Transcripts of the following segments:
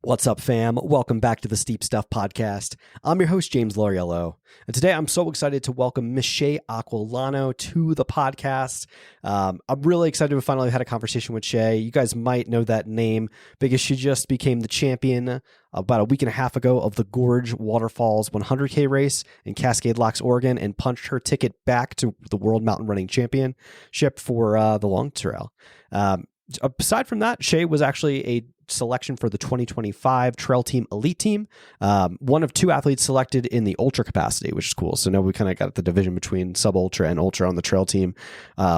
What's up, fam? Welcome back to the Steep Stuff Podcast. I'm your host, James Loriello, and today I'm so excited to welcome Miss Shay Aquilano to the podcast. I'm really excited to finally had a conversation with Shay. You guys might know that name because she just became the champion about a week and a half ago of the Gorge Waterfalls 100K race in Cascade Locks, Oregon, and punched her ticket back to the World Mountain Running Championship for the long trail. Aside from that, Shay was actually a selection for the 2025 Trail Team Elite Team. One of two athletes selected in the ultra capacity, which is cool. So now we kind of got the division between sub ultra and ultra on the trail team,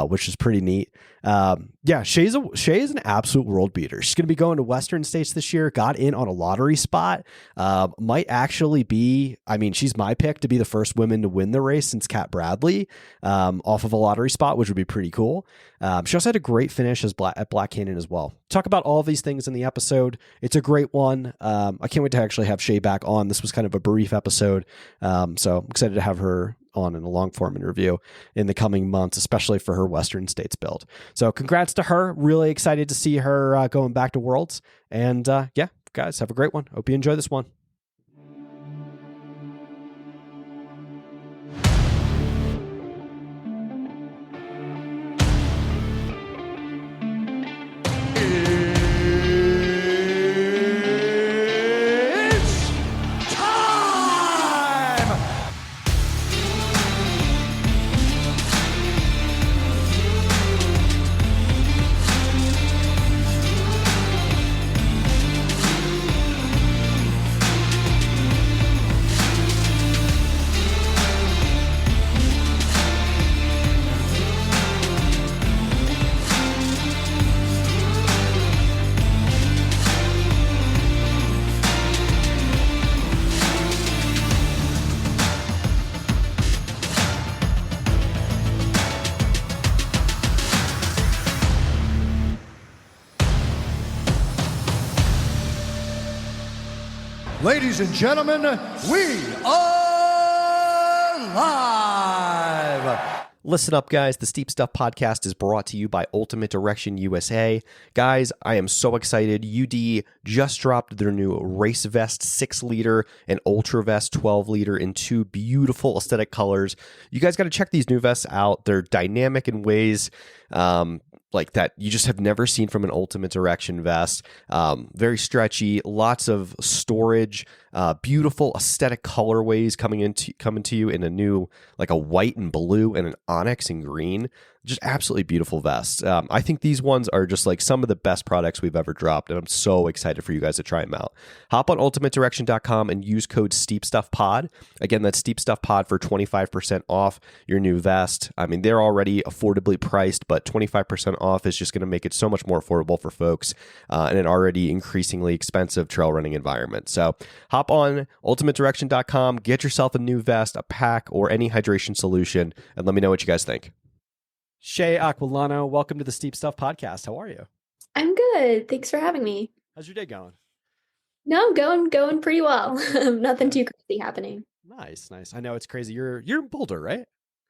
which is pretty neat. Shay is an absolute world beater. She's going to be going to Western States this year, got in on a lottery spot, might actually be, she's my pick to be the first woman to win the race since Kat Bradley, off of a lottery spot, which would be pretty cool. She also had a great finish at Black Canyon as well. Talk about all these things in the episode. It's a great one. I can't wait to actually have Shay back on. This was kind of a brief episode. So I'm excited to have her on in a long form interview in the coming months, especially for her Western States build. So congrats to her. Really excited to see her going back to Worlds. And guys, have a great one. Hope you enjoy this one. Ladies and gentlemen, we are live. Listen up, guys. The Steep Stuff Podcast is brought to you by Ultimate Direction USA. Guys, I am so excited. UD just dropped their new Race Vest 6-liter and Ultra Vest 12-liter in two beautiful aesthetic colors. You guys got to check these new vests out. They're dynamic in ways like that you just have never seen from an Ultimate Direction vest. Very stretchy, lots of storage, beautiful aesthetic colorways coming to you in a new, like a white and blue and an onyx and green. Just absolutely beautiful vests. I think these ones are just like some of the best products we've ever dropped, and I'm so excited for you guys to try them out. Hop on ultimatedirection.com and use code SteepStuffPod. Again, that's SteepStuffPod for 25% off your new vest. They're already affordably priced, but 25% off is just going to make it so much more affordable for folks in an already increasingly expensive trail running environment. So hop on ultimatedirection.com, get yourself a new vest, a pack, or any hydration solution, and let me know what you guys think. Shay Aquilano, welcome to the Steep Stuff Podcast. How are you? I'm good. Thanks for having me. How's your day going? No, going pretty well. Nothing too crazy happening. Nice. I know it's crazy. You're in Boulder, right?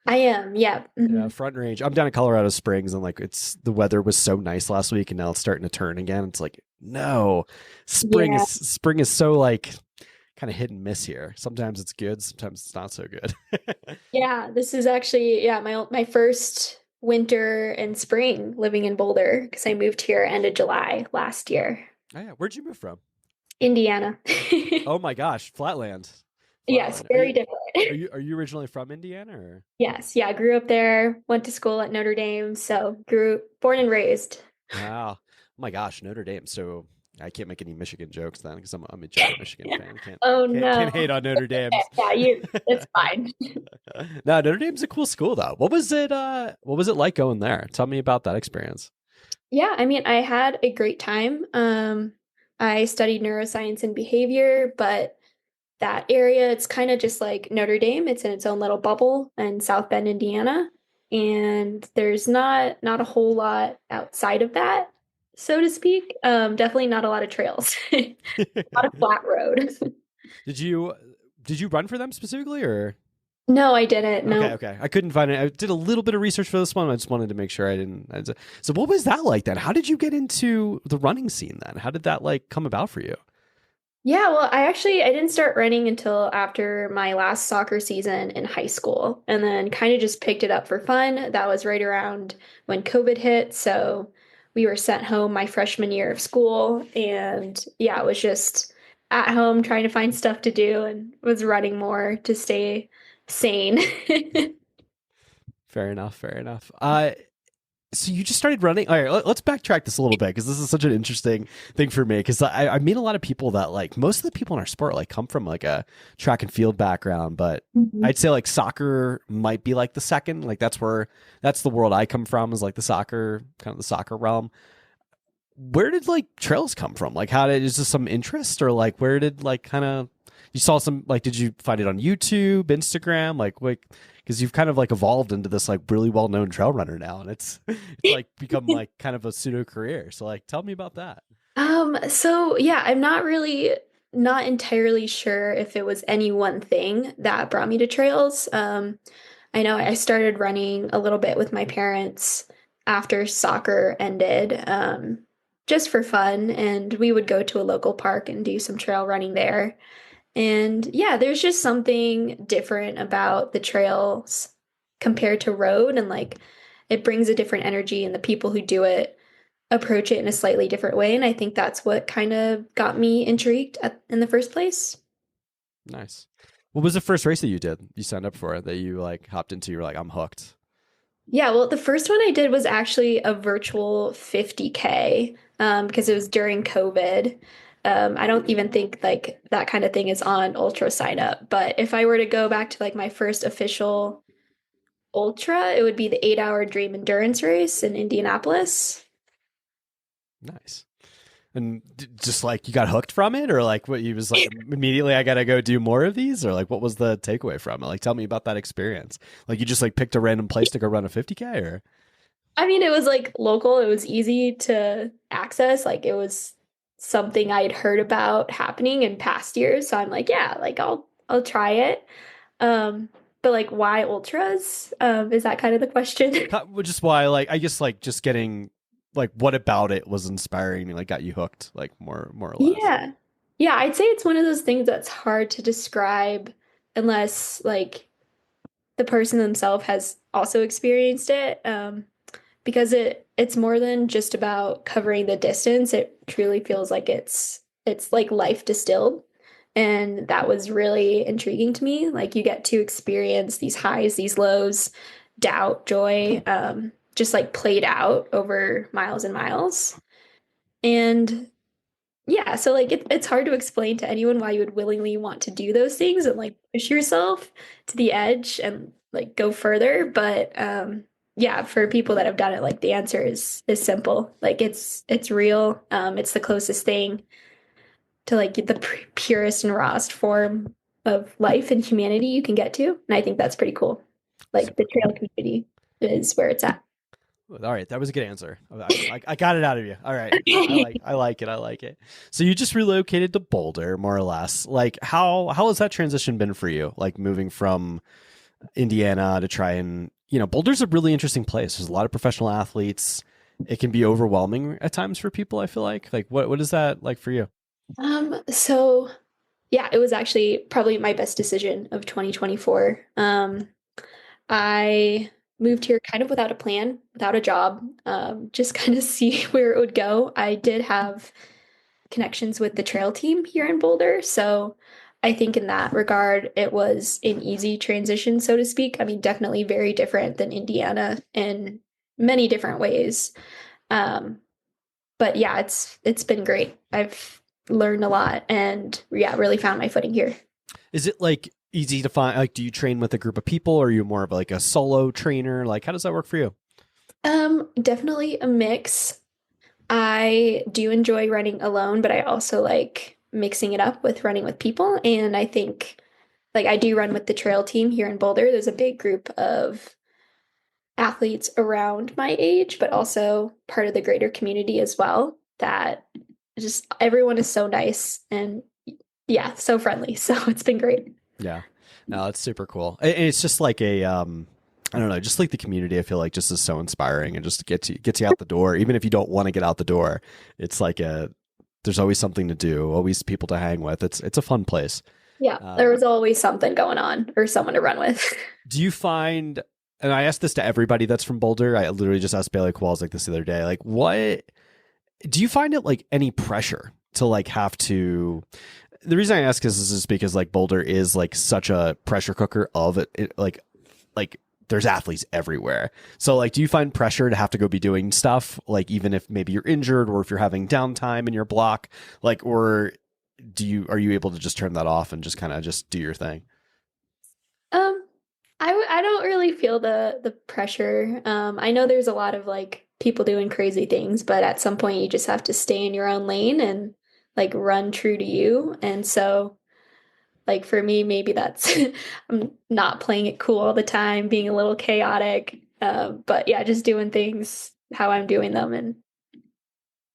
I am. Yeah. Mm-hmm. Yeah, Front Range. I'm down in Colorado Springs, and the weather was so nice last week, and now it's starting to turn again. It's like, no, spring is so kind of hit and miss here. Sometimes it's good, sometimes it's not so good. Yeah, this is actually my first winter and spring living in Boulder because I moved here end of July last year. Oh yeah, where'd you move from? Indiana. Oh my gosh, Flatland. Yes, very different. Are you originally from Indiana, or? Yes, yeah, I grew up there, went to school at Notre Dame, so born and raised. Wow. Oh my gosh, Notre Dame. So I can't make any Michigan jokes then because I'm a giant Michigan fan. Can't hate on Notre Dame. Yeah, it's fine. No, Notre Dame's a cool school though. What was it like going there? Tell me about that experience. Yeah, I had a great time. I studied neuroscience and behavior, but that area, it's kind of just like Notre Dame. It's in its own little bubble in South Bend, Indiana. And there's not a whole lot outside of that, so to speak. Definitely not a lot of trails. A lot of flat road. Did you run for them specifically, or? No, I didn't. No. Okay. I couldn't find it. I did a little bit of research for this one. I just wanted to make sure I didn't. So what was that like then? How did you get into the running scene then? How did that come about for you? Yeah, well, I didn't start running until after my last soccer season in high school, and then kind of just picked it up for fun. That was right around when COVID hit, so we were sent home my freshman year of school, and yeah, it was just at home trying to find stuff to do and was running more to stay sane. Fair enough. Fair enough. So you just started running. All right, let's backtrack this a little bit because this is such an interesting thing for me. Because I meet a lot of people that like most of the people in our sport like come from like a track and field background, but Mhm. I'd say like soccer might be like the second. Like that's the world I come from is like the soccer kind of the soccer realm. Where did like trails come from? Like how did is this some interest or like where did like kind of you saw some like did you find it on YouTube, Instagram, like because you've kind of like evolved into this like really well known trail runner now, and it's like become like kind of a pseudo career. So like tell me about that. So yeah, I'm not entirely sure if it was any one thing that brought me to trails. I know I started running a little bit with my parents after soccer ended, just for fun, and we would go to a local park and do some trail running there. And yeah, there's just something different about the trails compared to road, and like it brings a different energy, and the people who do it approach it in a slightly different way. And I think that's what kind of got me intrigued in the first place. Nice. What was the first race that you did? You signed up for that you like hopped into? You're like I'm hooked. Yeah, well, the first one I did was actually a virtual 50K, because it was during COVID. I don't even think like that kind of thing is on ultra sign up. But if I were to go back to like my first official ultra, it would be the 8 hour dream endurance race in Indianapolis. Nice. And just like you got hooked from it, or like what you was like immediately I gotta go do more of these, or like what was the takeaway from it? Like tell me about that experience. Like you just like picked a random place to go run a 50K, or I mean, it was like local, it was easy to access. Like it was something I'd heard about happening in past years. So I'm like, yeah, like I'll try it. But like why ultras? Is that kind of the question? which is why like I guess like just getting like what about it was inspiring and like got you hooked, like more or less. Yeah. Yeah, I'd say it's one of those things that's hard to describe unless like the person themselves has also experienced it. Because it's more than just about covering the distance. It truly feels like it's like life distilled. And that was really intriguing to me. Like you get to experience these highs, these lows, doubt, joy, just like played out over miles and miles. And yeah, so like it's hard to explain to anyone why you would willingly want to do those things and like push yourself to the edge and like go further. But yeah, for people that have done it, like the answer is simple. Like it's real. It's the closest thing to like the purest and rawest form of life and humanity you can get to. And I think that's pretty cool. Like Super the cool. trail community is where it's at. All right, that was a good answer. I got it out of you. All right, I like it. I like it. So you just relocated to Boulder, more or less. Like how has that transition been for you? Like moving from Indiana to try and Boulder's a really interesting place. There's a lot of professional athletes. It can be overwhelming at times for people. I feel like what is that like for you? So yeah, it was actually probably my best decision of 2024. I moved here kind of without a plan, without a job, just kind of see where it would go. I did have connections with the trail team here in Boulder, so I think in that regard, it was an easy transition, so to speak. I mean, definitely very different than Indiana in many different ways. Um, but yeah, it's been great. I've learned a lot and yeah, really found my footing here. Is it like easy to find? Like, do you train with a group of people, or are you more of like a solo trainer? Like, how does that work for you? Definitely a mix. I do enjoy running alone, but I also like mixing it up with running with people. And I think like I do run with the trail team here in Boulder. There's a big group of athletes around my age, but also part of the greater community as well. That just everyone is so nice and yeah, so friendly. So it's been great. Yeah, no, it's super cool. And it's just like a I don't know, just like the community. I feel like just is so inspiring and just gets you out the door. Even if you don't want to get out the door, it's like there's always something to do, always people to hang with. It's a fun place. Yeah, there was always something going on or someone to run with. Do you find, and I asked this to everybody that's from Boulder, I literally just asked Bailey Qualls like this the other day, like what, do you find it like any pressure to like have to, the reason I ask is just because like Boulder is like such a pressure cooker of like there's athletes everywhere. So like, do you find pressure to have to go be doing stuff like even if maybe you're injured or if you're having downtime in your block, like, or are you able to just turn that off and just kind of just do your thing? Um, I don't really feel the pressure. I know there's a lot of like people doing crazy things, but at some point you just have to stay in your own lane and like run true to you. And so like for me, maybe that's I'm not playing it cool all the time, being a little chaotic. But yeah, just doing things how I'm doing them. And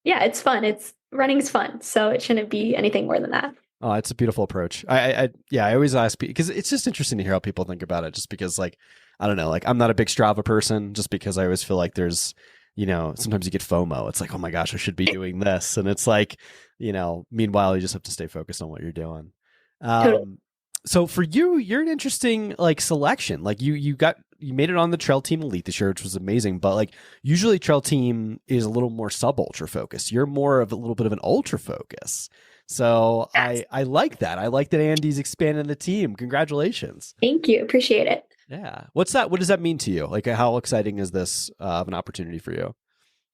yeah, it's fun. Running's fun. So it shouldn't be anything more than that. Oh, it's a beautiful approach. Yeah, I always ask because it's just interesting to hear how people think about it. Just because, like, I don't know, like I'm not a big Strava person, just because I always feel like there's, sometimes you get FOMO. It's like, oh my gosh, I should be doing this, and it's like, meanwhile, you just have to stay focused on what you're doing. Totally. So for you, you're an interesting like selection. Like you made it on the trail team elite this year, which was amazing. But like usually trail team is a little more sub ultra focused. You're more of a little bit of an ultra focus. So Yes. I like that. I like that Andy's expanding the team. Congratulations. Thank you. Appreciate it. Yeah. What's that? What does that mean to you? Like how exciting is this of an opportunity for you?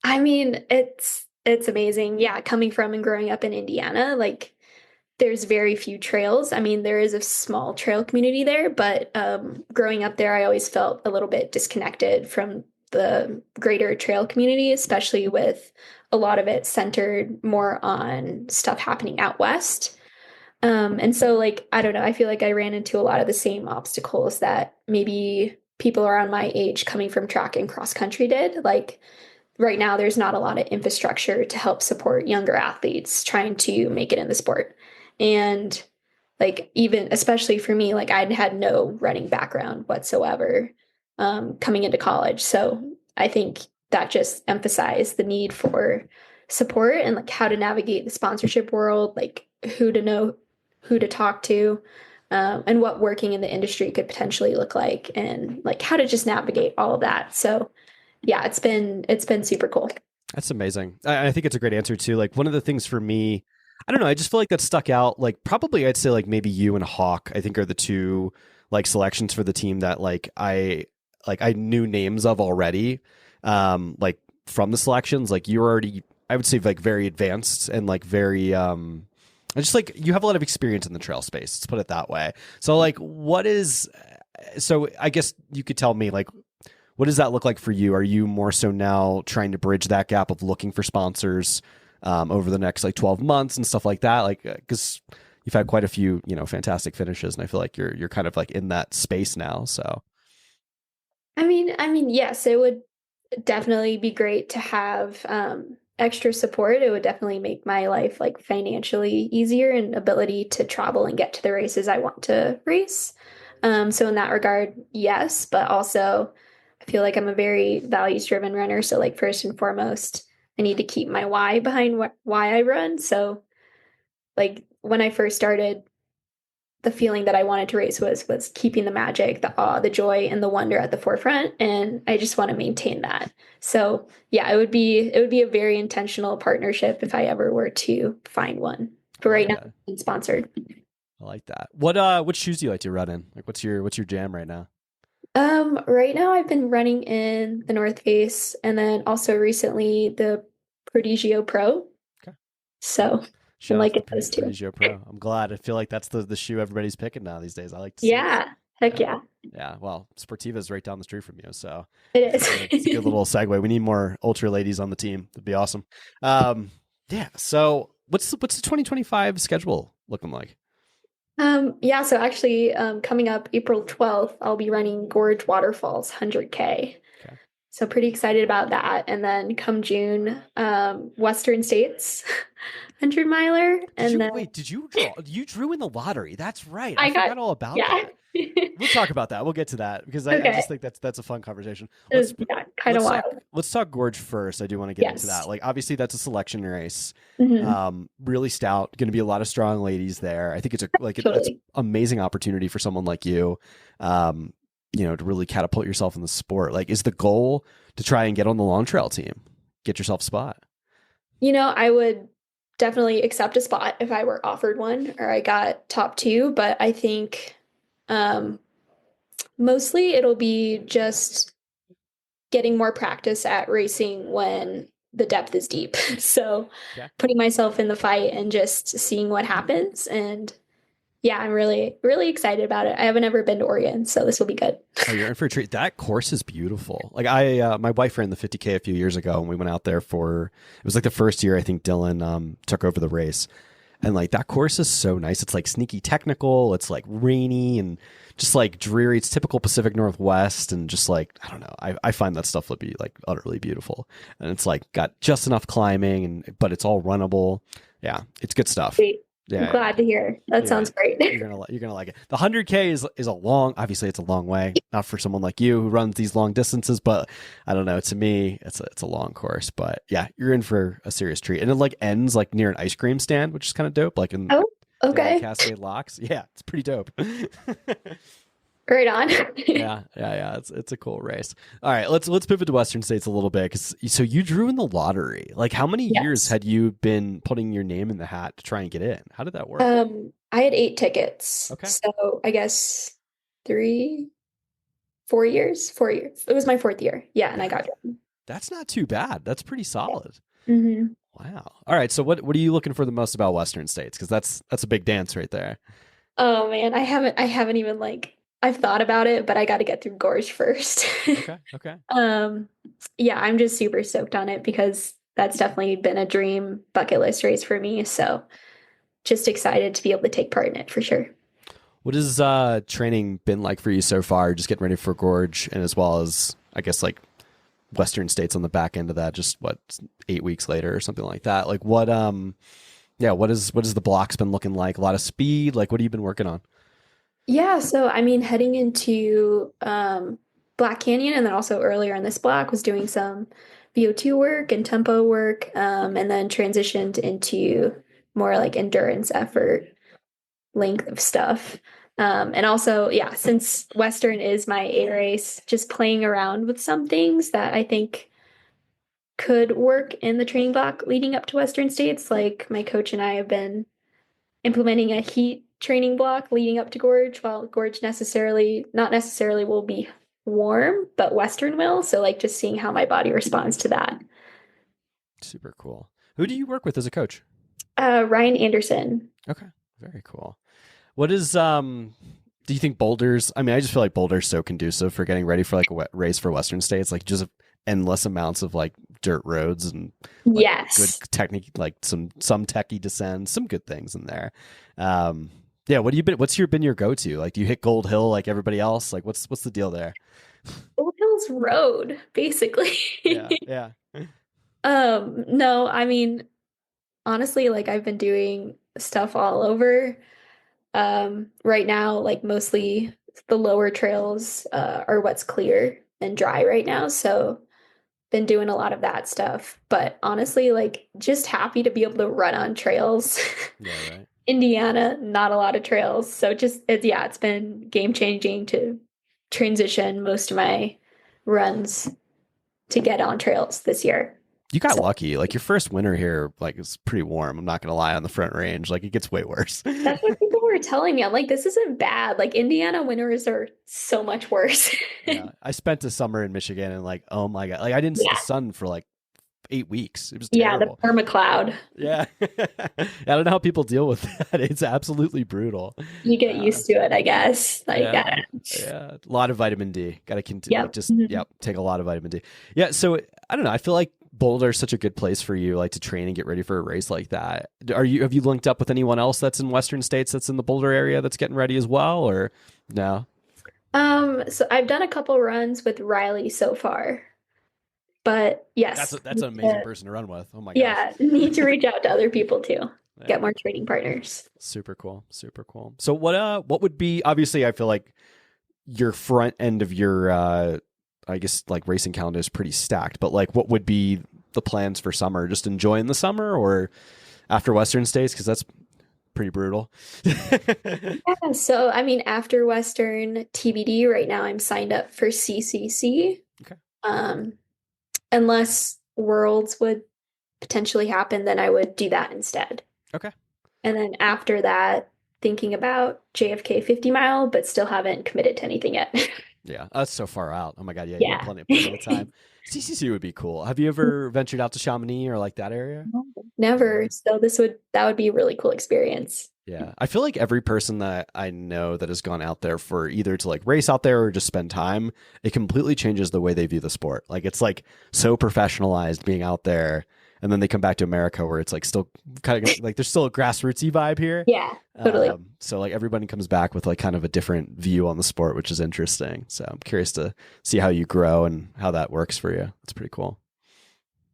I mean, it's amazing. Yeah, coming from and growing up in Indiana, like there's very few trails. I mean, there is a small trail community there, but growing up there, I always felt a little bit disconnected from the greater trail community, especially with a lot of it centered more on stuff happening out west. And so, like, I don't know, I feel like I ran into a lot of the same obstacles that maybe people around my age coming from track and cross country did. Like, right now, there's not a lot of infrastructure to help support younger athletes trying to make it in the sport. And like even especially for me, like I'd had no running background whatsoever coming into college. So I think that just emphasized the need for support and like how to navigate the sponsorship world, like who to know, who to talk to, and what working in the industry could potentially look like, and like how to just navigate all of that. So yeah, it's been super cool. That's amazing. I think it's a great answer too. Like one of the things for me, I don't know, I just feel like that stuck out. Like probably I'd say like maybe you and Hawk, I think are the two like selections for the team that I knew names of already. Like from the selections, like you're already, I would say like very advanced and like very I just like you have a lot of experience in the trail space. Let's put it that way. So like so I guess you could tell me like what does that look like for you? Are you more so now trying to bridge that gap of looking for sponsors over the next like 12 months and stuff like that? Like, because you've had quite a few, fantastic finishes, and I feel like you're kind of like in that space now. So, I mean, yes, it would definitely be great to have extra support. It would definitely make my life like financially easier and ability to travel and get to the races I want to race. So in that regard, yes, but also I feel like I'm a very values driven runner. So like first and foremost, I need to keep my why behind why I run. So like when I first started, the feeling that I wanted to race was keeping the magic, the awe, the joy, and the wonder at the forefront, and I just want to maintain that. So yeah, it would be a very intentional partnership if I ever were to find one. But right now, I'm sponsored. I like that. What shoes do you like to run in? Like, what's your jam right now? Right now I've been running in the North Face and then also recently the Prodigio Pro. Okay. So Show I'm off liking the those two. Prodigio Pro. I'm glad. I feel like that's the shoe everybody's picking now these days. I like to see it. Yeah. Heck yeah. Yeah. Well, Sportiva's right down the street from you, so It is. it's a good little segue. We need more ultra ladies on the team. That'd be awesome. Yeah. So what's the 2025 schedule looking like? Yeah, so actually, coming up April 12th, I'll be running Gorge Waterfalls 100K. Okay. So pretty excited about that. And then come June, Western States, 100 miler. And then Did you draw? You drew in the lottery. That's right. I I got, forgot all about yeah. that. We'll talk about that. We'll get to that because I Okay. just think that's a fun conversation. It was, yeah, kind of wild. Let's talk Gorge first. I do want to get into Yes. that. Like obviously that's a selection race. Hmm. Really stout. Going to be a lot of strong ladies there. I think it's it's Totally. amazing opportunity for someone like you. To really catapult yourself in the sport. Like, is the goal to try and get on the long trail team, get yourself a spot? I would definitely accept a spot if I were offered one or I got top two, but I think um, mostly it'll be just getting more practice at racing when the depth is deep. So Okay. putting myself in the fight and just seeing what happens. And yeah, I'm really, really excited about it. I haven't ever been to Oregon, so this will be good. Oh, you're in for a treat. That course is beautiful. Like my wife ran the 50K a few years ago, and we went out there it was like the first year I think Dylan took over the race, and like that course is so nice. It's like sneaky technical. It's like rainy and just like dreary. It's typical Pacific Northwest, and just like I don't know. I find that stuff to be like utterly beautiful, and it's like got just enough climbing, but it's all runnable. Yeah, it's good stuff. Great. Yeah, I'm glad to hear. That sounds great. you're gonna like it. The 100K is a long. Obviously, it's a long way. Not for someone like you who runs these long distances, but I don't know. To me, it's a long course. But yeah, you're in for a serious treat, and it like ends like near an ice cream stand, which is kind of dope. Like in Okay. Cascade Locks. Yeah, it's pretty dope. Right on. yeah. It's a cool race. All right, let's pivot to Western States a little bit. So you drew in the lottery. Like, how many years Yes. had you been putting your name in the hat to try and get in? How did that work? I had 8 tickets. Okay. So I guess 4 years. 4 years. It was my fourth year. Yeah, and I got it. That's not too bad. That's pretty solid. Hmm. Wow. All right. So what are you looking for the most about Western States? Because that's a big dance right there. Oh man, I haven't even like I've thought about it, but I got to get through Gorge first. Okay. Okay. Yeah, I'm just super stoked on it because that's definitely been a dream bucket list race for me. So just excited to be able to take part in it for sure. What has training been like for you so far? Just getting ready for Gorge, and as well as I guess like Western States on the back end of that. Just 8 weeks later or something like that. Like what? What is the blocks been looking like? A lot of speed. Like what have you been working on? Yeah, so I mean, heading into Black Canyon and then also earlier in this block was doing some VO2 work and tempo work, and then transitioned into more like endurance effort, length of stuff. And also, yeah, since Western is my A race, just playing around with some things that I think could work in the training block leading up to Western States. Like my coach and I have been implementing a heat training block leading up to Gorge, while Gorge not necessarily will be warm, but Western will. So like just seeing how my body responds to that. Super cool. Who do you work with as a coach? Ryan Anderson. Okay. Very cool. What is do you think boulders? I mean, I just feel like Boulder's so conducive for getting ready for like a race for Western States, like just endless amounts of like dirt roads and like Yes. good technique, like some techie descends, some good things in there. Yeah, what's been your go-to? Like do you hit Gold Hill like everybody else? Like what's the deal there? Old Hills Road, basically. Yeah. No, I mean, honestly, like I've been doing stuff all over. Right now, like mostly the lower trails are what's clear and dry right now. So been doing a lot of that stuff. But honestly, like just happy to be able to run on trails. Yeah, right. Indiana, not a lot of trails. So it's been game changing to transition most of my runs to get on trails this year. You got lucky. Like your first winter here, like it's pretty warm. I'm not gonna lie on the Front Range. Like it gets way worse. That's what people were telling me. I'm like, this isn't bad. Like Indiana winters are so much worse. Yeah. I spent a summer in Michigan and like, oh my God. Like I didn't see the sun for like 8 weeks. It was terrible. Yeah, the permacloud. Yeah. I don't know how people deal with that. It's absolutely brutal. You get used to it, I guess. Like, yeah. A lot of vitamin D. Got to continue. Yep. Take a lot of vitamin D. Yeah. So I don't know. I feel like Boulder is such a good place for you, like to train and get ready for a race like that. Have you linked up with anyone else that's in Western States that's in the Boulder area that's getting ready as well, or no? So I've done a couple runs with Riley so far, But yes, That's an amazing person to run with. Oh my gosh. yeah, need to reach out to other people too. Yeah. Get more training partners. Super cool. Super cool. So what would be, obviously I feel like your front end of your I guess like racing calendar is pretty stacked, but like what would be the plans for summer? Just enjoying the summer or after Western States? Because that's pretty brutal. Yeah, so I mean, after Western TBD, right now I'm signed up for CCC. Okay. Unless Worlds would potentially happen, then I would do that instead. Okay. And then after that, thinking about JFK 50 mile, but still haven't committed to anything yet. Yeah, that's so far out. Oh my God, yeah, you Yeah. have plenty of time. CCC would be cool. Have you ever ventured out to Chamonix or like that area? Never. So that would be a really cool experience. Yeah, I feel like every person that I know that has gone out there for either to like race out there or just spend time, it completely changes the way they view the sport. Like it's like so professionalized being out there, and then they come back to America where it's like still kind of like there's still a grassrootsy vibe here. Yeah, totally. So like everybody comes back with like kind of a different view on the sport, which is interesting. So I'm curious to see how you grow and how that works for you. It's pretty cool.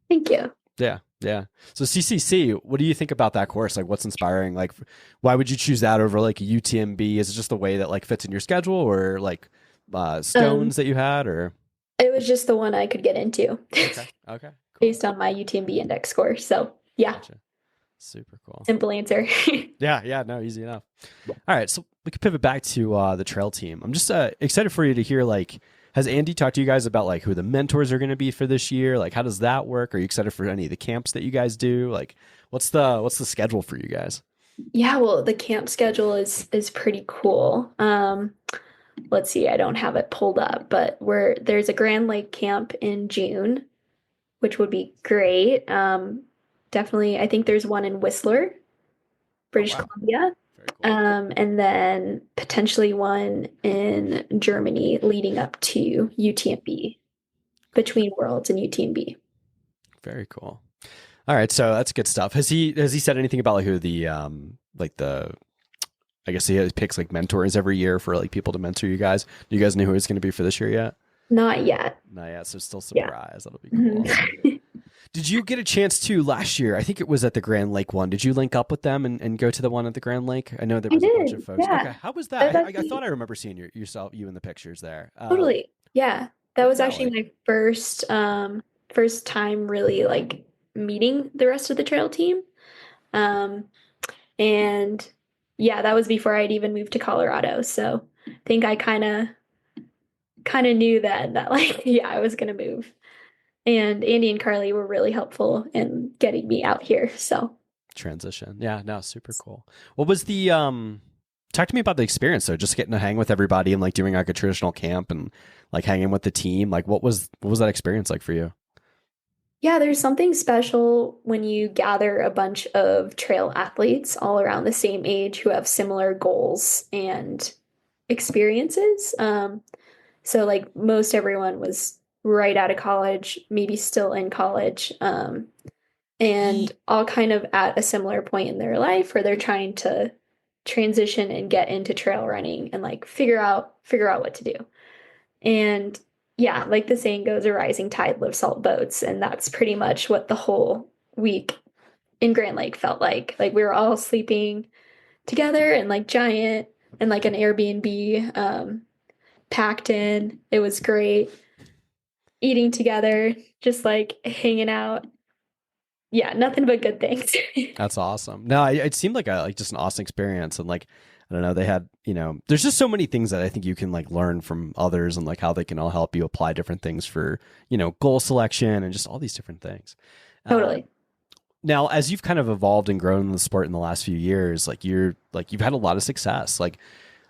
Thank you. Yeah. Yeah. So CCC, what do you think about that course? Like what's inspiring? Like why would you choose that over like a UTMB? Is it just the way that like fits in your schedule or like stones that you had or? It was just the one I could get into. Okay. Okay. Cool. Based on my UTMB index score. So yeah. Gotcha. Super cool. Simple answer. Yeah. Yeah. No, easy enough. All right. So we could pivot back to the trail team. I'm just excited for you to hear like, has Andy talked to you guys about like who the mentors are going to be for this year? Like, how does that work? Are you excited for any of the camps that you guys do? Like, what's the schedule for you guys? Yeah, well, the camp schedule is pretty cool. Let's see, I don't have it pulled up, but there's a Grand Lake camp in June, which would be great. Definitely, I think there's one in Whistler, British Columbia. Cool. And then potentially one in Germany leading up to UTMB, between Worlds and UTMB. Very cool. All right, so that's good stuff. Has he said anything about like who the I guess he picks like mentors every year for like people to mentor you guys? Do you guys know who it's going to be for this year yet? Not yet. Not yet. So still surprise. Yeah. That'll be cool. Did you get a chance to last year? I think it was at the Grand Lake one. Did you link up with them and go to the one at the Grand Lake? I know there was a bunch of folks. Yeah. Okay, how was that? I thought I remember seeing you in the pictures there. Totally. Yeah, that was actually my first time really like meeting the rest of the trail team, and yeah, that was before I'd even moved to Colorado. So I think I kind of knew that like yeah, I was gonna move. And Andy and Carly were really helpful in getting me out here. So transition. Yeah, no, super cool. What was the talk to me about the experience though, just getting to hang with everybody and like doing like a traditional camp and like hanging with the team. Like what was that experience like for you? Yeah, there's something special when you gather a bunch of trail athletes all around the same age who have similar goals and experiences. So like most everyone was right out of college, maybe still in college, and all kind of at a similar point in their life where they're trying to transition and get into trail running and like figure out what to do. And yeah, like the saying goes, a rising tide lifts all boats, and that's pretty much what the whole week in Grand Lake felt like. Like we were all sleeping together in like giant and like an Airbnb, packed in. It was great. Eating together, just like hanging out. Yeah, nothing but good things. That's awesome. No, it seemed like just an awesome experience. And like, I don't know, they had, there's just so many things that I think you can like learn from others and like how they can all help you apply different things for, goal selection and just all these different things. Totally. Now, as you've kind of evolved and grown in the sport in the last few years, like you've had a lot of success. Like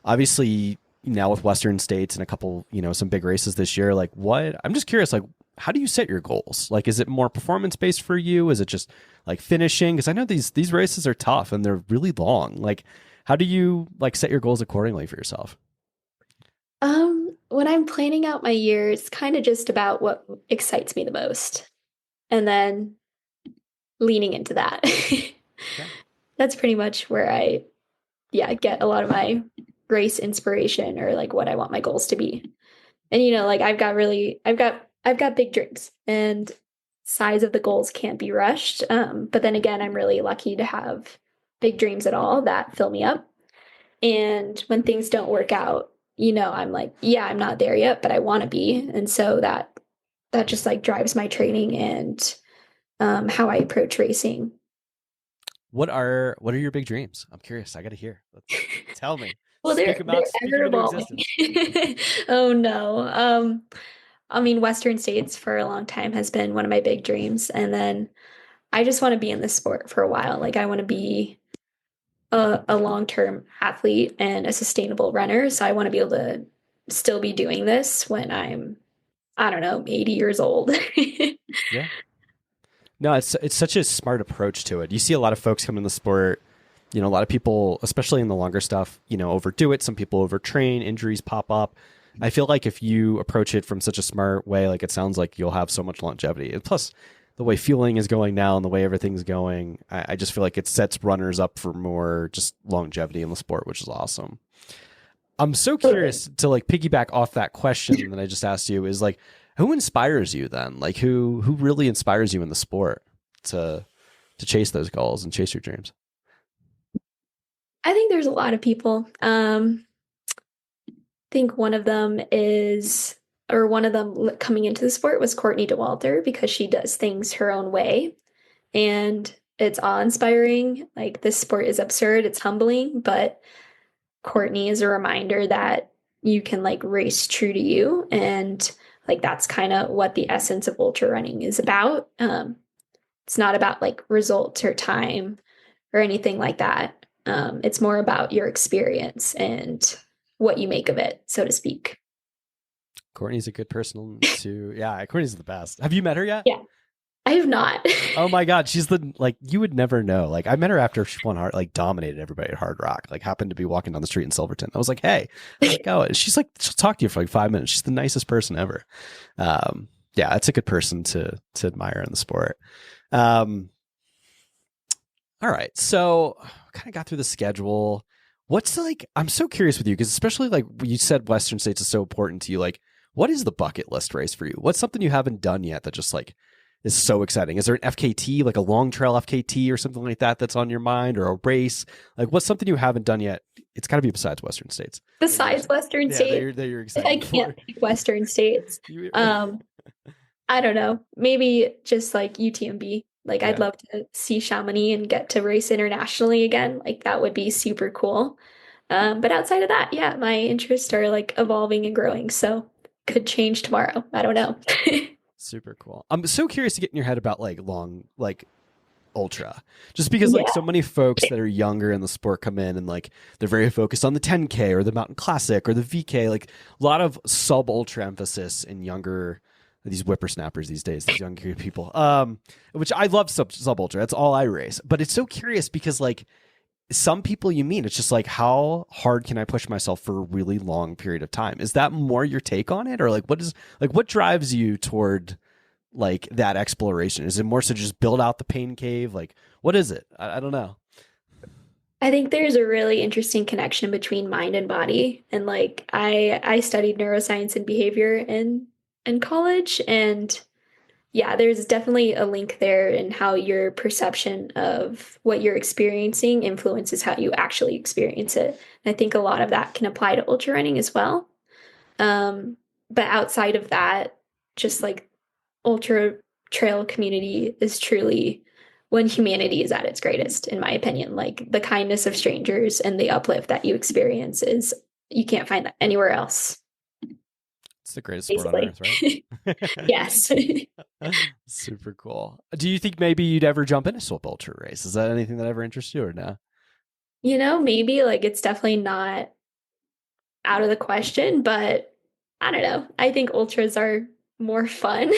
obviously now with Western States and a couple, some big races this year, like I'm just curious, like, how do you set your goals? Like, is it more performance based for you? Is it just like finishing? Because I know these races are tough and they're really long. Like, how do you like set your goals accordingly for yourself? When I'm planning out my year, it's kind of just about what excites me the most, and then leaning into that. Okay. That's pretty much where I get a lot of my race inspiration or like what I want my goals to be. And like I've got I've got big dreams, and size of the goals can't be rushed. But then again, I'm really lucky to have big dreams at all that fill me up. And when things don't work out, I'm like, yeah, I'm not there yet, but I want to be. And so that just like drives my training and how I approach racing. What are your big dreams? I'm curious. I got to hear. Tell me. Well, Speak they're speak ever them into evolving. existence. Oh no. I mean, Western States for a long time has been one of my big dreams. And then I just want to be in this sport for a while. Like I want to be a long-term athlete and a sustainable runner. So I want to be able to still be doing this when I'm, I don't know, 80 years old. Yeah. No, it's such a smart approach to it. You see a lot of folks come in the sport, a lot of people, especially in the longer stuff, overdo it. Some people overtrain, injuries pop up. I feel like if you approach it from such a smart way, like it sounds like you'll have so much longevity. And plus, the way fueling is going now and the way everything's going, I just feel like it sets runners up for more just longevity in the sport, which is awesome. I'm so curious to like piggyback off that question that I just asked you is like, who inspires you then? Like who really inspires you in the sport to chase those goals and chase your dreams? I think there's a lot of people. I think one of them coming into the sport was Courtney Dauwalter because she does things her own way. And it's awe-inspiring. Like this sport is absurd, it's humbling, but Courtney is a reminder that you can like race true to you. And like that's kind of what the essence of ultra running is about. It's not about like results or time or anything like that. It's more about your experience and what you make of it, so to speak. Courtney's a good person yeah, Courtney's the best. Have you met her yet? Yeah, I have not. Oh my God. She's you would never know. Like I met her after she won dominated everybody at Hard Rock, like happened to be walking down the street in Silverton. I was like, hey, how's it going? She's like, she'll talk to you for like 5 minutes. She's the nicest person ever. Yeah, it's a good person to admire in the sport. All right. So kind of got through the schedule. What's like, I'm so curious with you, because especially like you said, Western States is so important to you. Like, what is the bucket list race for you? What's something you haven't done yet that just like is so exciting? Is there an FKT, like a long trail FKT or something like that that's on your mind, or a race? Like what's something you haven't done yet? It's got to be besides Western States. Besides Western States? That you're excited I can't pick Western States. I don't know. Maybe just like UTMB. Like I'd love to see Chamonix and get to race internationally again. Like that would be super cool. But outside of that, yeah, my interests are like evolving and growing. So could change tomorrow. I don't know. Super cool. I'm so curious to get in your head about like long, like ultra, just because like so many folks that are younger in the sport come in and like they're very focused on the 10K or the Mountain Classic or the VK, like a lot of sub ultra emphasis in younger, these whippersnappers these days, these younger people, which I love sub ultra. That's all I race. But it's so curious because like some people you meet, it's just like, how hard can I push myself for a really long period of time? Is that more your take on it? Or like, what drives you toward like that exploration? Is it more so just build out the pain cave? Like, what is it? I don't know. I think there's a really interesting connection between mind and body. And like, I studied neuroscience and behavior in college, and yeah, there's definitely a link there in how your perception of what you're experiencing influences how you actually experience it. And I think a lot of that can apply to ultra running as well. But outside of that, just like ultra trail community is truly when humanity is at its greatest, in my opinion. Like the kindness of strangers and the uplift that you experience you can't find that anywhere else. It's the greatest sport on earth, right? Yes. Super cool. Do you think maybe you'd ever jump in a SWIP ultra race? Is that anything that ever interests you or no? Maybe like it's definitely not out of the question, but I don't know. I think ultras are more fun.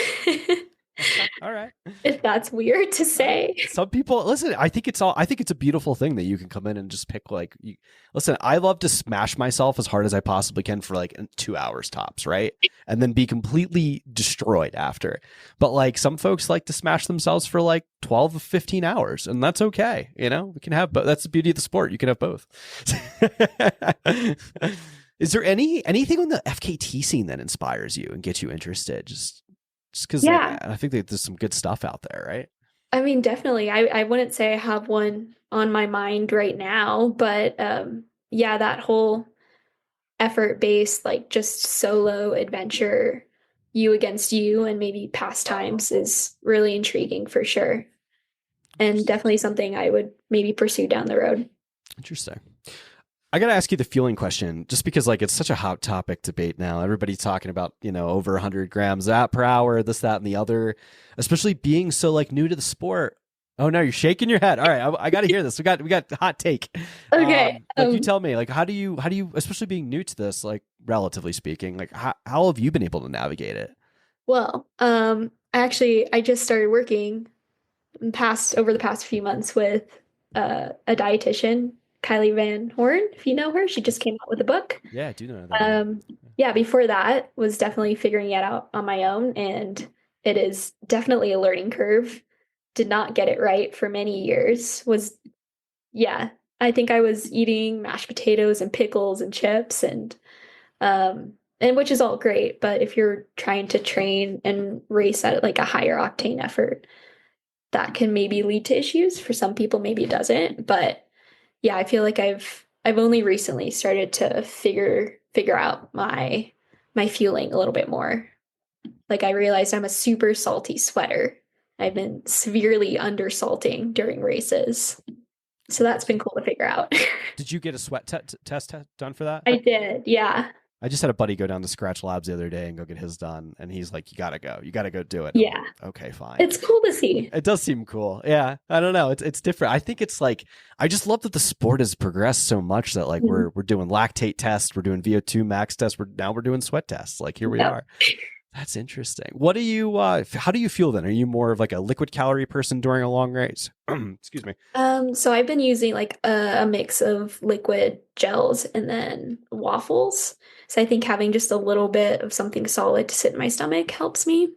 All right. If that's weird to say. Some people listen, I think it's a beautiful thing that you can come in and just pick listen, I love to smash myself as hard as I possibly can for like 2 hours tops, right? And then be completely destroyed after. But like some folks like to smash themselves for like 12 to 15 hours, and that's okay. We can have both. That's the beauty of the sport. You can have both. Is there anything on the FKT scene that inspires you and gets you interested? Just Just because like Yeah. I think that there's some good stuff out there, right? I mean, definitely. I wouldn't say I have one on my mind right now, but yeah, that whole effort-based, like just solo adventure, you against you and maybe pastimes is really intriguing for sure. And definitely something I would maybe pursue down the road. Interesting. I got to ask you the fueling question, just because like it's such a hot topic debate now. Everybody's talking about, over 100 grams that per hour, this, that, and the other, especially being so like new to the sport. Oh no, you're shaking your head. All right, I got to hear this. We got hot take. Okay. Like you tell me, like how do you, especially being new to this, like relatively speaking, like how have you been able to navigate it? Well, actually, I just started working over the past few months with a dietitian, Kylie Van Horn, if you know her. She just came out with a book. Yeah, I do know that. Yeah, before that was definitely figuring it out on my own, and it is definitely a learning curve. Did not get it right for many years. Yeah, I think I was eating mashed potatoes and pickles and chips and which is all great, but if you're trying to train and race at like a higher octane effort, that can maybe lead to issues. For some people, maybe it doesn't. But yeah, I feel like I've only recently started to figure out my fueling a little bit more. Like I realized I'm a super salty sweater. I've been severely undersalting during races. So that's been cool to figure out. Did you get a sweat test done for that? I did, yeah. I just had a buddy go down to Scratch Labs the other day and go get his done, and he's like, "You gotta go do it." Yeah. Like, okay, fine. It's cool to see. It does seem cool. Yeah, I don't know. It's different. I think it's like I just love that the sport has progressed so much that like we're doing lactate tests, we're doing VO2 max tests, we're doing sweat tests. Like here we are. That's interesting. What do you how do you feel then? Are you more of like a liquid calorie person during a long race? Excuse me. So I've been using like a mix of liquid gels and then waffles. So I think having just a little bit of something solid to sit in my stomach helps me.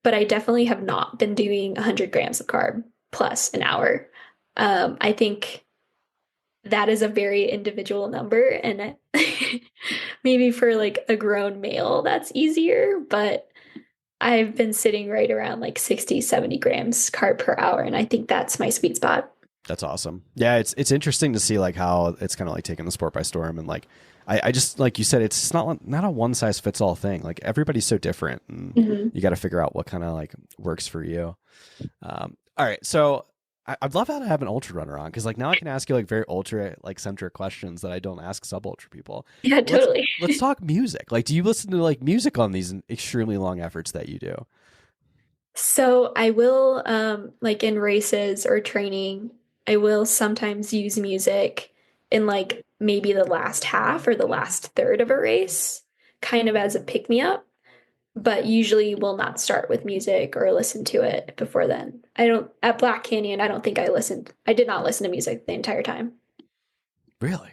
But I definitely have not been doing 100 grams of carb plus an hour. I think that is a very individual number, and maybe for like a grown male, that's easier. But I've been sitting right around like 60, 70 grams carb per hour, and I think that's my sweet spot. That's awesome. Yeah, it's interesting to see like how it's kind of like taking the sport by storm, and like I just like you said, it's not a one size fits all thing. Like everybody's so different, and you got to figure out what kind of like works for you. All right, so I'd love how to have an ultra runner on, because like now I can ask you like very ultra like centric questions that I don't ask sub ultra people. Yeah, totally. Let's talk music. Like, do you listen to like music on these extremely long efforts that you do? So I will, like in races or training, I will sometimes use music in like maybe the last half or the last third of a race, kind of as a pick me up, but usually will not start with music or listen to it before then. At Black Canyon, I did not listen to music the entire time. Really?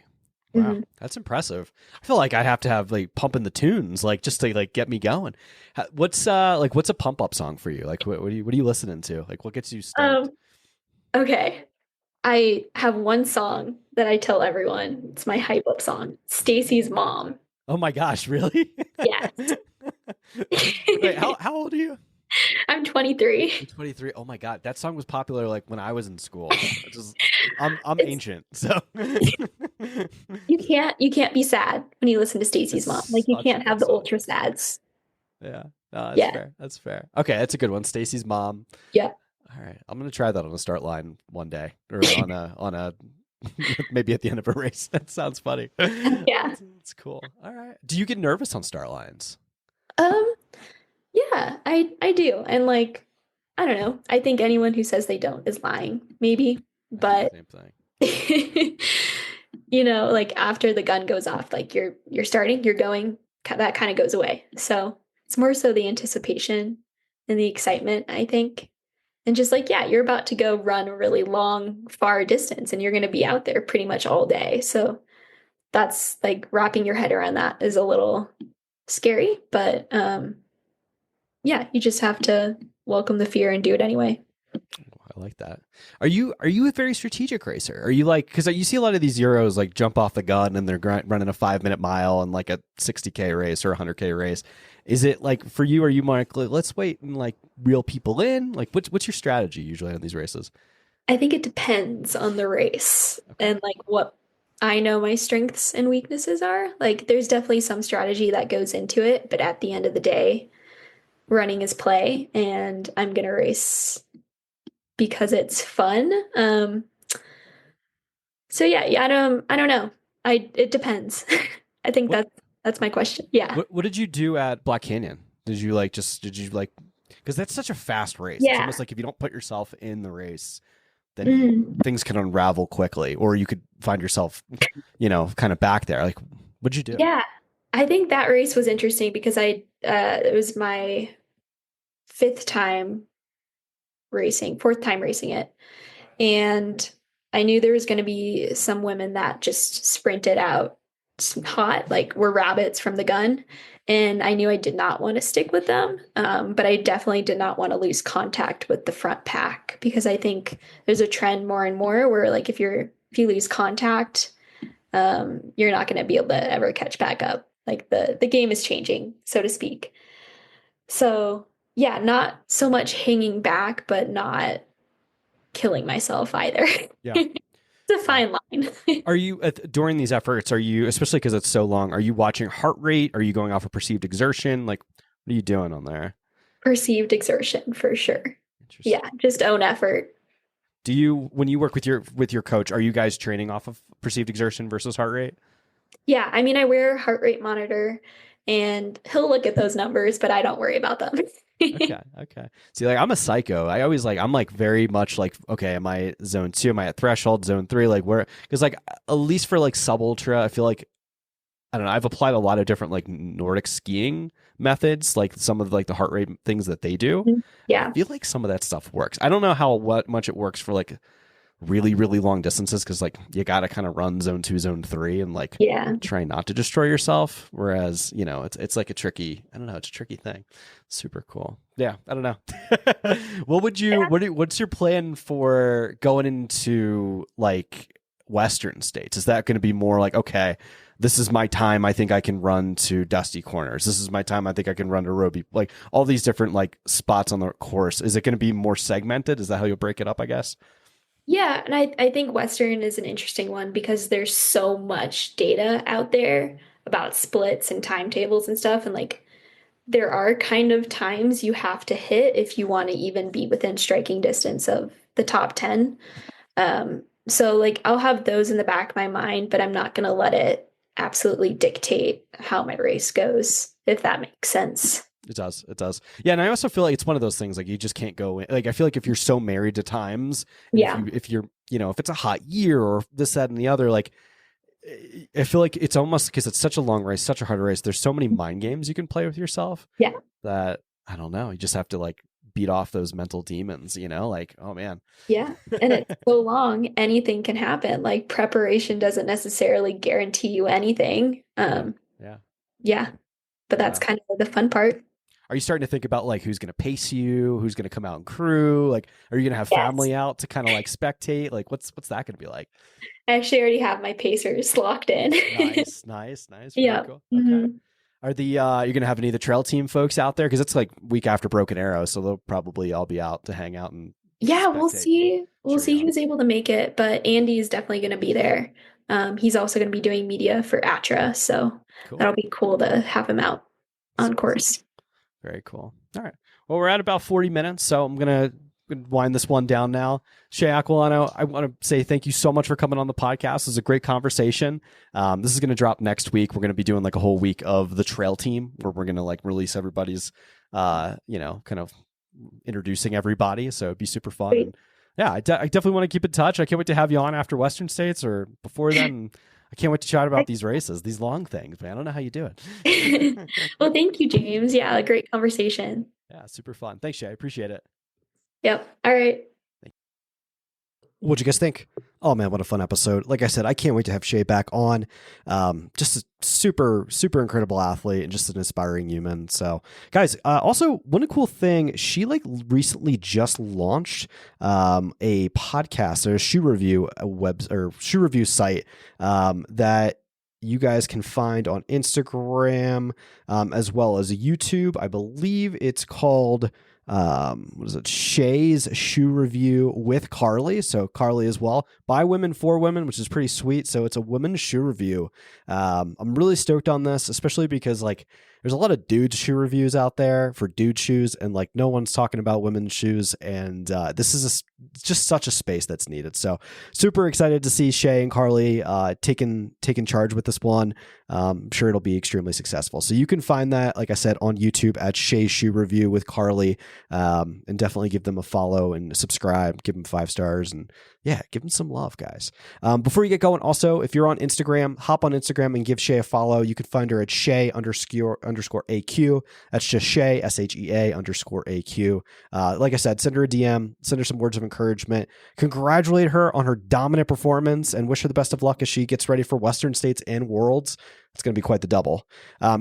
Wow, that's impressive. I feel like I'd have to have like pumping the tunes, like just to like get me going. What's a pump up song for you? Like what are you listening to? Like what gets you stoked? Okay. I have one song that I tell everyone. It's my hype up song. Stacy's Mom. Oh my gosh, really? Yes. Wait, how old are you? I'm 23. I'm 23. Oh my god, that song was popular like when I was in school. I'm ancient, so you can't be sad when you listen to Stacy's Mom. Like you can't have the ultra sads. Yeah. No, that's fair. That's fair. Okay, that's a good one. Stacy's Mom. Yeah. All right, I'm gonna try that on a start line one day, or on a maybe at the end of a race. That sounds funny. Yeah, it's cool. All right. Do you get nervous on start lines? Yeah, I do, and like I don't know. I think anyone who says they don't is lying, maybe. But same thing. Like after the gun goes off, like you're starting, you're going, that kind of goes away. So it's more so the anticipation and the excitement, I think. And just like, yeah, you're about to go run a really long, far distance and you're going to be out there pretty much all day. So that's like wrapping your head around that is a little scary, but yeah, you just have to welcome the fear and do it anyway. I I like that. Are you a very strategic racer? Are you like, because you see a lot of these Euros like jump off the gun and they're running a 5-minute mile and like a 60K race or a 100K race. Is it like for you? Are you more like, let's wait and like reel people in? Like what's your strategy usually on these races? I think it depends on the race Okay. and like what I know my strengths and weaknesses are. Like there's definitely some strategy that goes into it, but at the end of the day, running is play and I'm gonna race because it's fun. So yeah, I don't know. It depends. I think What that's my question. Yeah. what did you do at Black Canyon? Did you like because that's such a fast race. It's Yeah. almost like if you don't put yourself in the race, then Mm. things can unravel quickly, or you could find yourself, kind of back there. Like, what'd you do? Yeah. I think that race was interesting because I it was my fourth time racing it. And I knew there was going to be some women that just sprinted out hot, like were rabbits from the gun. And I knew I did not want to stick with them. But I definitely did not want to lose contact with the front pack because I think there's a trend more and more where like if you lose contact, you're not going to be able to ever catch back up. Like the game is changing, so to speak. So yeah, not so much hanging back, but not killing myself either. Yeah. It's a fine line. Are you during these efforts? Are you, especially because it's so long? Are you watching heart rate? Are you going off of perceived exertion? Like, what are you doing on there? Perceived exertion for sure. Interesting. Yeah, just own effort. Do you, when you work with your coach, are you guys training off of perceived exertion versus heart rate? Yeah, I mean, I wear a heart rate monitor and he'll look at those numbers, but I don't worry about them. Okay. Okay. See, like I'm a psycho. I always like I'm like very much like, okay, am I zone 2? Am I at threshold zone 3? Like where? Because like at least for like sub ultra, I feel like I don't know. I've applied a lot of different like Nordic skiing methods, like some of like the heart rate things that they do. I Yeah. feel like some of that stuff works. I don't know what much it works for like really really long distances because like you got to kind of run zone 2, zone 3, and like Yeah. try not to destroy yourself. Whereas it's like a tricky. I don't know. It's a tricky thing. Super cool. Yeah, I don't know. What's your plan for going into like Western states? Is that going to be more like, okay, this is my time. I think I can run to Dusty Corners. This is my time. I think I can run to Roby. Like all these different like spots on the course. Is it going to be more segmented? Is that how you'll break it up? I guess. Yeah, and I think Western is an interesting one because there's so much data out there about splits and timetables and stuff. And like there are kind of times you have to hit if you want to even be within striking distance of the top 10. So like I'll have those in the back of my mind, but I'm not going to let it absolutely dictate how my race goes, if that makes sense. It does. It does. Yeah, and I also feel like it's one of those things like you just can't go in. Like I feel like if you're so married to times, and Yeah. if you're if it's a hot year or this that and the other, like I feel like it's almost because it's such a long race, such a hard race. There's so many mind games you can play with yourself. Yeah. That I don't know. You just have to like beat off those mental demons. Like oh man. Yeah. And it's so long, anything can happen. Like preparation doesn't necessarily guarantee you anything. Yeah. Yeah. Yeah. But that's kind of the fun part. Are you starting to think about like who's going to pace you, who's going to come out and crew? Like, are you going to have Yes. family out to kind of like spectate? Like, what's that going to be like? I actually already have my pacers locked in. Nice. Very Yeah. cool. Okay. Are you're going to have any of the trail team folks out there? Because it's like week after Broken Arrow, so they'll probably all be out to hang out and Yeah, we'll spectate. see. We'll Cheer see you on. who's able to make it, but Andy is definitely going to be there. He's also going to be doing media for Atra, so Cool. that'll be cool to have him out on course. Very cool. All right. Well, we're at about 40 minutes, so I'm going to wind this one down now. Shay Aquilano, I want to say thank you so much for coming on the podcast. It was a great conversation. This is going to drop next week. We're going to be doing like a whole week of the trail team where we're going to like release everybody's, kind of introducing everybody. So it'd be super fun. Great. And yeah, I definitely want to keep in touch. I can't wait to have you on after Western States or before then. I can't wait to chat about these races, these long things, man. I don't know how you do it. Well, thank you, James. Yeah, a great conversation. Yeah, super fun. Thanks, Shay. I appreciate it. Yep. All right. What'd you guys think? Oh man, what a fun episode. Like I said, I can't wait to have Shay back on. Just a super, super incredible athlete and just an inspiring human. So guys, also one cool thing, she like recently just launched a podcast or a shoe review shoe review site that you guys can find on Instagram as well as YouTube. I believe it's called what is it? Shay's Shoe Review with Carly. So Carly as well, by women for women, which is pretty sweet. So it's a women's shoe review. I'm really stoked on this, especially because like there's a lot of dude shoe reviews out there for dude shoes, and like no one's talking about women's shoes. And this is just such a space that's needed. So super excited to see Shay and Carly taking charge with this one. I'm sure it'll be extremely successful. So you can find that, like I said, on YouTube at Shay's Shoe Review with Carly, and definitely give them a follow and subscribe, give them 5 stars, and yeah, give them some love, guys. Before you get going, also, if you're on Instagram, hop on Instagram and give Shay a follow. You can find her at Shea _ AQ. That's just Shay, SHEA _ AQ. Like I said, send her a DM, send her some words of encouragement, congratulate her on her dominant performance, and wish her the best of luck as she gets ready for Western States and Worlds. It's going to be quite the double.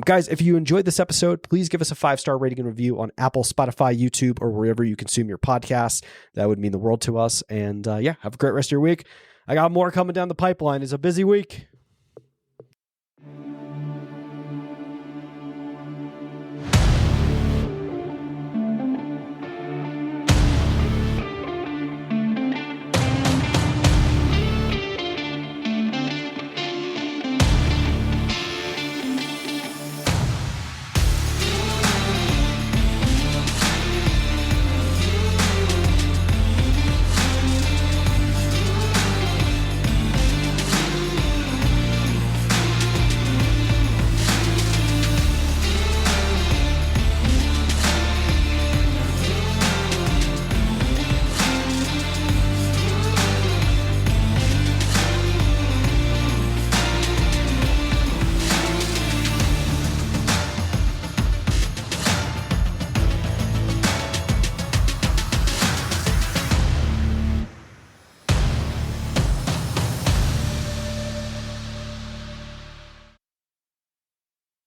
Guys, if you enjoyed this episode, please give us a 5-star rating and review on Apple, Spotify, YouTube, or wherever you consume your podcasts. That would mean the world to us. And yeah, have a great rest of your week. I got more coming down the pipeline. It's a busy week.